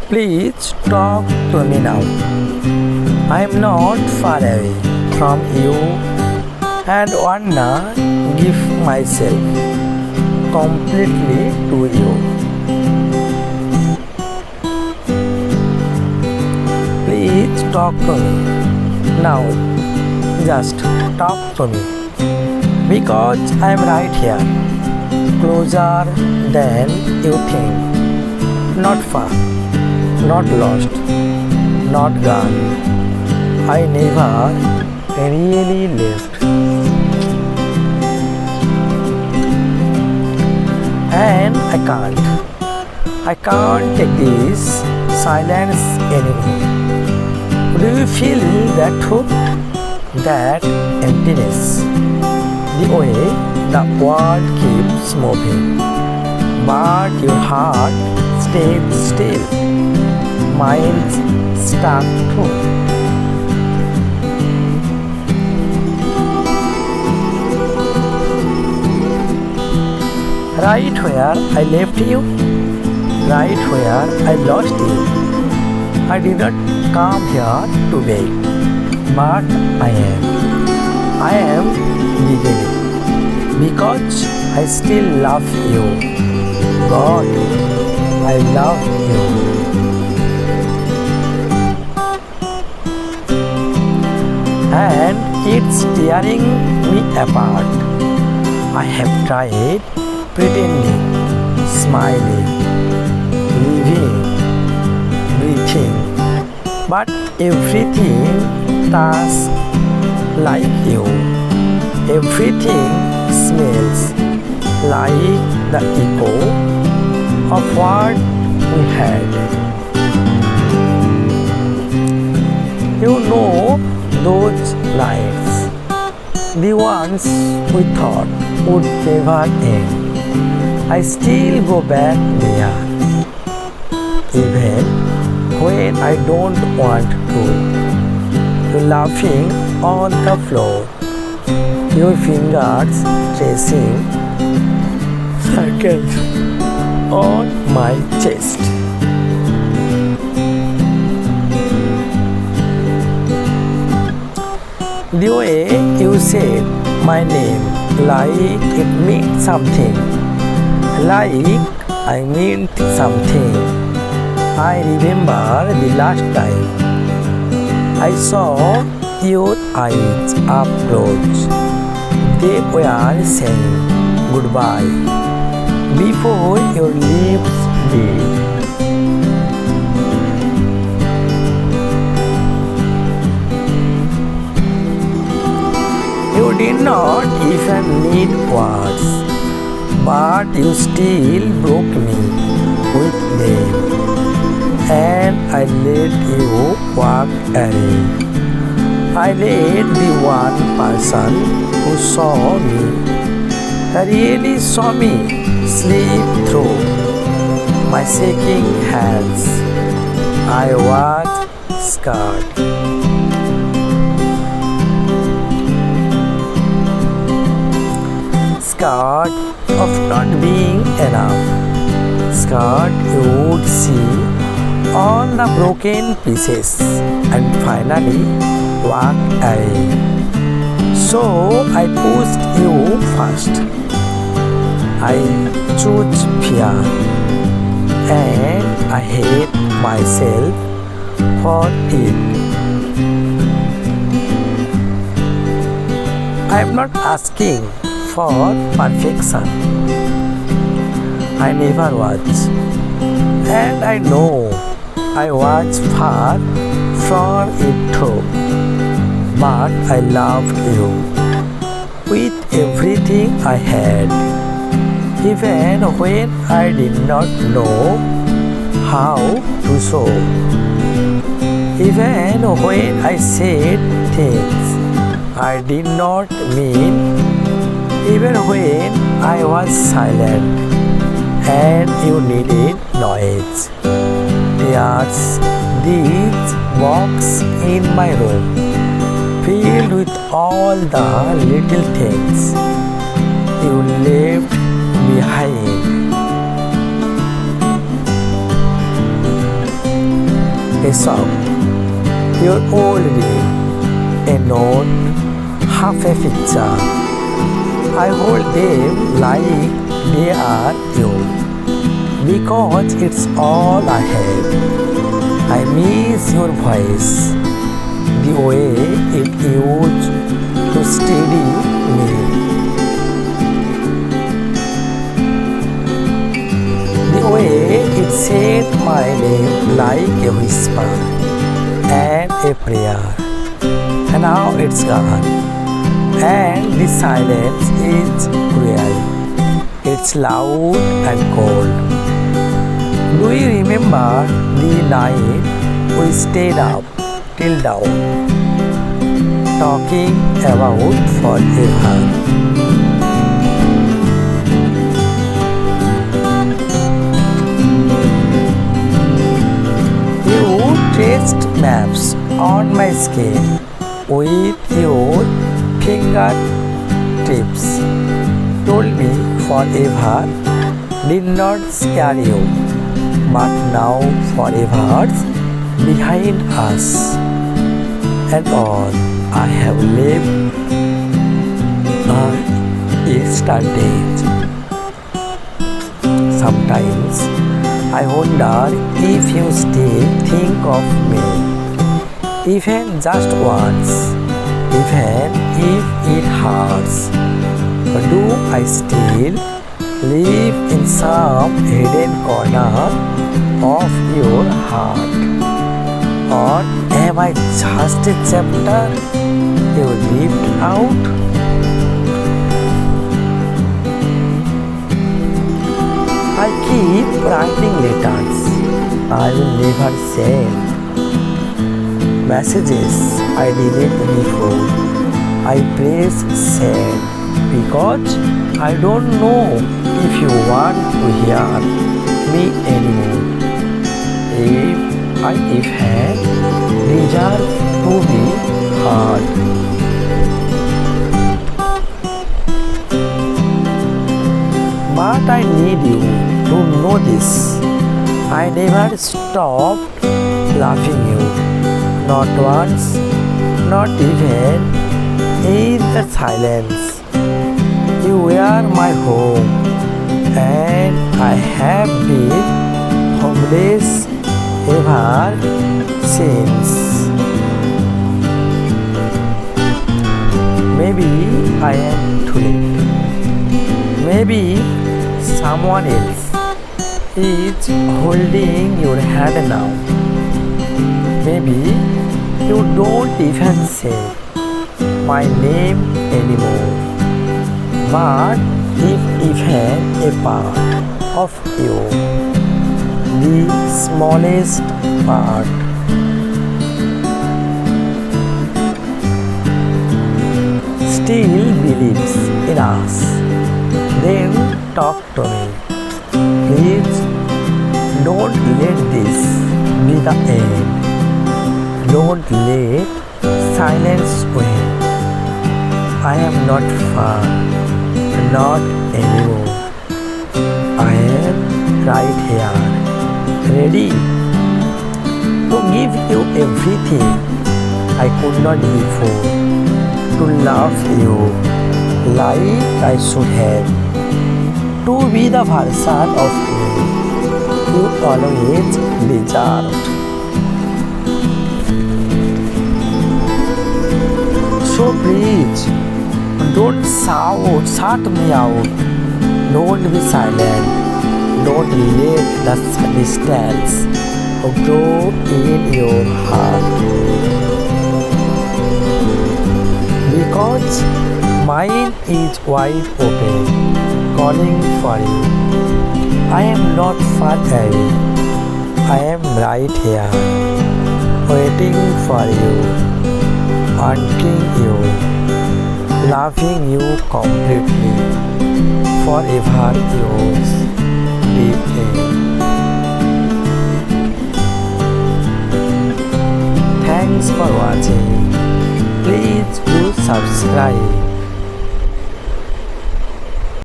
Please talk to me now. I am not far away from you and wanna give myself completely to you. Please talk to me now. Just talk to me because I am right here, closer than you think. Not far, not lost, not gone. I never really left. And I can't take this silence anymore. Do you feel that hope, that emptiness? The way the world keeps moving, but your heart stays still. Mine's stuck too. Right where I left you, right where I lost you. I did not come here to beg, but I am beginning because I still love you. God, I love you. And it's tearing me apart. I have tried pretending, smiling, living, breathing, but everything tasks like you. Everything smells like the echo of what we had. You know those nights, the ones we thought would never end. I still go back there, even when I don't want to. You're laughing on the floor, your fingers tracing circles on my chest. The way you said my name, like it meant something, like I meant something. I remember the last time I saw your eyes up close. They were saying goodbye before your lips did. You did not even need words, but you still broke me with them, and I let you walk away. I let the one person who saw me, really saw me, slip through my shaking hands. I was scared. Scared of not being enough. Scared you would see all the broken pieces and finally walk away. So I pushed you first. I chose fear and I hate myself for it. I am not asking for perfection. I never was. And I know I was far from it too. But I loved you with everything I had. Even when I did not know how to show. Even when I said things I did not mean. Even when I was silent and you needed noise. There's this box in my room filled with all the little things you left behind. a song, your old ring, a note, half a picture. I hold them like they are you, because it's all I have. I miss your voice, the way it used to steady me. The way it said my name like a whisper and a prayer. And now it's gone. And the silence is cruel. It's loud and cold. Do you remember the night we stayed up till dawn, talking about forever? You traced maps on my skin with your fingertips, told me forever did not scare you, but now forever's behind us, and all I have lived are yesterdays. Sometimes I wonder if you still think of me, even just once, even if it hurts. Do I still live in some hidden corner of your heart? Or am I just a chapter you lived out? I keep writing letters I will never send, messages I delete before I press send, because I don't know if you want to hear me anymore. If I even deserve to be heard. But I need you to know this. I never stopped loving you. Not once, not even in the silence. You were my home, and I have been homeless ever since. Maybe I am too late. Maybe someone else is holding your hand now. Maybe you don't even say my name anymore. But if even a part of you, the smallest part, still believes in us, then talk to me. Please don't let this be the end. Don't let silence win. I am not far, not anymore. I am right here, ready to give you everything I could not before, to love you like I should have, to be the version of me you always deserved. So please, don't shut me out. Don't be silent. Don't let the distance grow in your heart. Because mine is wide open, calling for you. I am not far away. I am right here, waiting for you, wanting you, loving you completely, forever yours, deeply. Thanks for watching. Please do subscribe.